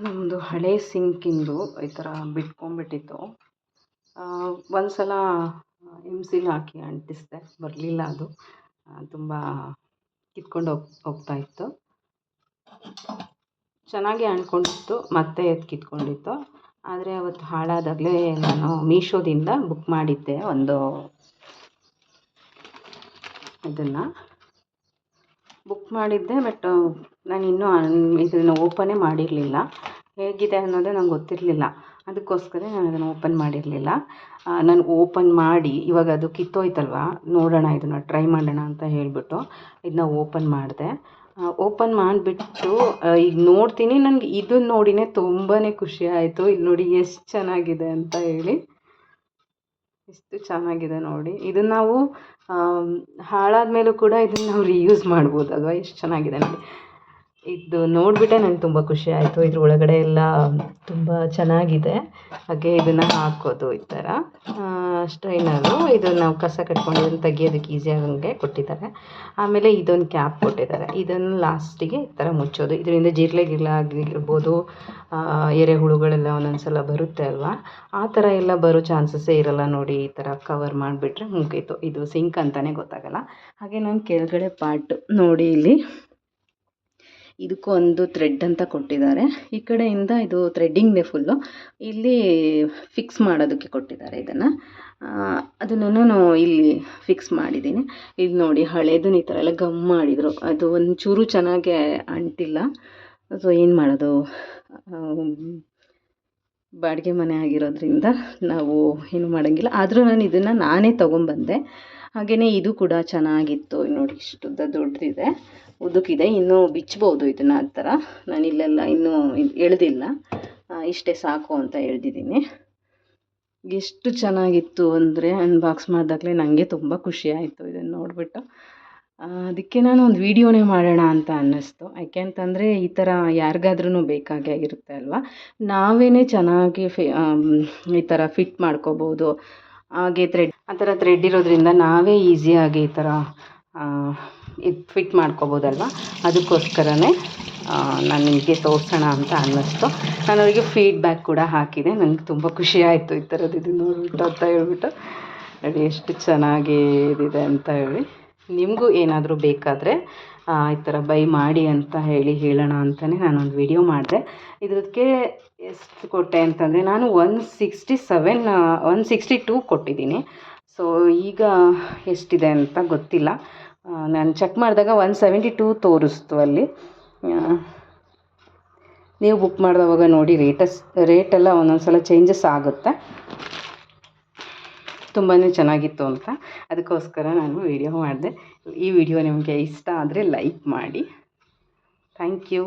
ನಮ್ಮದು ಹಳೆ ಸಿಂಕಿಂದು ಈ ಥರ ಬಿಟ್ಕೊಂಡ್ಬಿಟ್ಟಿತ್ತು. ಒಂದು ಸಲ ಎಮ್ಸಿಲ್ ಹಾಕಿ ಅಂಟಿಸಿದೆ, ಬರಲಿಲ್ಲ ಅದು. ತುಂಬ ಕಿತ್ಕೊಂಡು ಹೋಗ್ತಾ ಇತ್ತು. ಚೆನ್ನಾಗಿ ಅಂಟ್ಕೊಂಡಿತ್ತು, ಮತ್ತೆ ಎದ್ದು ಕಿತ್ಕೊಂಡಿತ್ತು. ಆದರೆ ಅವತ್ತು ಹಾಳಾದಾಗಲೇ ನಾನು ಮೀಶೋದಿಂದ ಬುಕ್ ಮಾಡಿದ್ದೆ ಒಂದು ಇದನ್ನು ಬುಕ್ ಮಾಡಿದ್ದೆ. ಬಟ್ ನಾನು ಇನ್ನೂ ಇದನ್ನು ಓಪನೇ ಮಾಡಿರಲಿಲ್ಲ. ಹೇಗಿದೆ ಅನ್ನೋದೇ ನಂಗೆ ಗೊತ್ತಿರಲಿಲ್ಲ. ಅದಕ್ಕೋಸ್ಕರ ನಾನು ಅದನ್ನು ಓಪನ್ ಮಾಡಿರಲಿಲ್ಲ. ನಾನು ಓಪನ್ ಮಾಡಿ ಇವಾಗ ಅದು ಕಿತ್ತೋಯ್ತಲ್ವ, ನೋಡೋಣ ಇದನ್ನು ಟ್ರೈ ಮಾಡೋಣ ಅಂತ ಹೇಳಿಬಿಟ್ಟು ಇದನ್ನ ಓಪನ್ ಮಾಡಿದೆ. ಓಪನ್ ಮಾಡಿಬಿಟ್ಟು ಈಗ ನೋಡ್ತೀನಿ, ನನಗೆ ಇದನ್ನು ನೋಡಿನೇ ತುಂಬಾ ಖುಷಿ ಆಯಿತು. ಇಲ್ಲಿ ನೋಡಿ ಎಷ್ಟು ಚೆನ್ನಾಗಿದೆ ಅಂತ ಹೇಳಿ, ಎಷ್ಟು ಚೆನ್ನಾಗಿದೆ ನೋಡಿ. ಇದನ್ನು ನಾವು ಹಾಳಾದ ಮೇಲೂ ಕೂಡ ಇದನ್ನು ನಾವು ರೀಯೂಸ್ ಮಾಡ್ಬೋದಲ್ವ, ಎಷ್ಟು ಚೆನ್ನಾಗಿದೆ ನೋಡಿ. ಇದು ನೋಡಿಬಿಟ್ಟೆ ನನಗೆ ತುಂಬ ಖುಷಿ ಆಯಿತು. ಇದ್ರ ಒಳಗಡೆ ಎಲ್ಲ ತುಂಬ ಚೆನ್ನಾಗಿದೆ. ಹಾಗೆ ಇದನ್ನು ಹಾಕೋದು ಈ ಥರ ಸ್ಟ್ರೈನರು, ಇದನ್ನು ನಾವು ಕಸ ಕಟ್ಕೊಂಡು ತೆಗಿಯೋದಕ್ಕೆ ಈಸಿಯಾಗಂಗೆ ಕೊಟ್ಟಿದ್ದಾರೆ. ಆಮೇಲೆ ಇದೊಂದು ಕ್ಯಾಪ್ ಕೊಟ್ಟಿದ್ದಾರೆ. ಇದನ್ನು ಲಾಸ್ಟಿಗೆ ಈ ಥರ ಮುಚ್ಚೋದು. ಇದರಿಂದ ಜಿರಳೆ ಆಗಿರ್ಬೋದು, ಎರೆಹುಳುಗಳೆಲ್ಲ ಒಂದೊಂದು ಸಲ ಬರುತ್ತೆ ಅಲ್ವಾ, ಆ ಥರ ಎಲ್ಲ ಬರೋ ಚಾನ್ಸಸ್ಸೇ ಇರೋಲ್ಲ ನೋಡಿ. ಈ ಥರ ಕವರ್ ಮಾಡಿಬಿಟ್ರೆ ಮುಗೀತು. ಇದು ಸಿಂಕ್ ಅಂತಲೇ ಗೊತ್ತಾಗಲ್ಲ. ಹಾಗೆ ನಾನು ಕೆಳಗಡೆ ಪಾರ್ಟ್ ನೋಡಿ, ಇಲ್ಲಿ ಇದಕ್ಕೂ ಒಂದು ಥ್ರೆಡ್ ಅಂತ ಕೊಟ್ಟಿದ್ದಾರೆ. ಈ ಕಡೆಯಿಂದ ಇದು ಥ್ರೆಡ್ಡಿಂಗ್ದೇ ಫುಲ್ಲು. ಇಲ್ಲಿ ಫಿಕ್ಸ್ ಮಾಡೋದಕ್ಕೆ ಕೊಟ್ಟಿದ್ದಾರೆ ಇದನ್ನು. ಅದನ್ನು ಇಲ್ಲಿ ಫಿಕ್ಸ್ ಮಾಡಿದ್ದೀನಿ. ಇದು ನೋಡಿ, ಹಳೇದನ್ನ ಈ ಥರ ಎಲ್ಲ ಗಮ್ ಮಾಡಿದರು. ಅದು ಒಂಚೂರು ಚೆನ್ನಾಗೆ ಅಂಟಿಲ್ಲ. ಸೊ ಏನು ಮಾಡೋದು, ಬಾಡಿಗೆ ಮನೆ ಆಗಿರೋದ್ರಿಂದ ನಾವು ಏನು ಮಾಡೋಂಗಿಲ್ಲ. ಆದರೂ ನಾನು ಇದನ್ನು ನಾನೇ ತೊಗೊಂಬಂದೆ. ಹಾಗೆಯೇ ಇದು ಕೂಡ ಚೆನ್ನಾಗಿತ್ತು. ನೋಡಿ, ಇಷ್ಟು ದೊಡ್ಡದಿದೆ, ಉದ್ದಕ್ಕಿದೆ. ಇನ್ನೂ ಬಿಚ್ಬೋದು ಇದನ್ನು. ಆ ಥರ ನಾನು ಇಲ್ಲೆಲ್ಲ ಇನ್ನೂ ಎಳೆದಿಲ್ಲ, ಇಷ್ಟೇ ಸಾಕು ಅಂತ ಎಳೆದಿದ್ದೀನಿ. ಎಷ್ಟು ಚೆನ್ನಾಗಿತ್ತು ಅಂದರೆ ಅನ್ಬಾಕ್ಸ್ ಮಾಡಿದಾಗಲೇ ನನಗೆ ತುಂಬ ಖುಷಿ ಆಯಿತು ಇದನ್ನು ನೋಡಿಬಿಟ್ಟು. ಅದಕ್ಕೆ ನಾನು ಒಂದು ವೀಡಿಯೋನೇ ಮಾಡೋಣ ಅಂತ ಅನ್ನಿಸ್ತು. ಯಾಕೆ ಅಂತಂದರೆ ಈ ಥರ ಯಾರಿಗಾದ್ರೂ ಬೇಕಾಗೇ ಆಗಿರುತ್ತೆ ಅಲ್ವಾ. ನಾವೇ ಚೆನ್ನಾಗಿ ಈ ಥರ ಫಿಟ್ ಮಾಡ್ಕೋಬೋದು. ಹಾಗೆ ಆ ಥರ ಥ್ರೆಡ್ ಇರೋದ್ರಿಂದ ನಾವೇ ಈಸಿಯಾಗಿ ಈ ಥರ ಇದು ಫಿಟ್ ಮಾಡ್ಕೋಬೋದಲ್ವ. ಅದಕ್ಕೋಸ್ಕರನೇ ನಾನು ನಿಮಗೆ ತೋರಿಸೋಣ ಅಂತ ಅನ್ನಿಸ್ತು. ನಾನು ಅವರಿಗೆ ಫೀಡ್ಬ್ಯಾಕ್ ಕೂಡ ಹಾಕಿದೆ. ನನಗೆ ತುಂಬ ಖುಷಿ ಆಯಿತು ಈ ಥರದ್ದು ಇದು ನೋಡಿಬಿಟ್ಟು ಅಂತ ಹೇಳ್ಬಿಟ್ಟು. ನೋಡಿ ಎಷ್ಟು ಚೆನ್ನಾಗಿ ಇದಿದೆ ಅಂತ ಹೇಳಿ. ನಿಮಗೂ ಏನಾದರೂ ಬೇಕಾದರೆ ಈ ಥರ ಬೈ ಮಾಡಿ ಅಂತ ಹೇಳೋಣ ಅಂತಲೇ ನಾನೊಂದು ವಿಡಿಯೋ ಮಾಡಿದೆ. ಇದಕ್ಕೆ ಎಷ್ಟು ಕೊಟ್ಟೆ ಅಂತಂದರೆ ನಾನು 162 ಕೊಟ್ಟಿದ್ದೀನಿ. ಸೊ ಈಗ ಎಷ್ಟಿದೆ ಅಂತ ಗೊತ್ತಿಲ್ಲ. ನಾನು ಚೆಕ್ ಮಾಡಿದಾಗ 172 ತೋರಿಸ್ತು ಅಲ್ಲಿ. ನೀವು ಬುಕ್ ಮಾಡಿದವಾಗ ನೋಡಿ, ರೇಟೆಲ್ಲ ಒಂದೊಂದು ಸಲ ಚೇಂಜಸ್ ಆಗುತ್ತೆ. ತುಂಬಾ ಚೆನ್ನಾಗಿತ್ತು ಅಂತ ಅದಕ್ಕೋಸ್ಕರ ನಾನು ವಿಡಿಯೋ ಮಾಡಿದೆ. ಈ ವಿಡಿಯೋ ನಿಮಗೆ ಇಷ್ಟ ಆದರೆ ಲೈಕ್ ಮಾಡಿ. Thank you.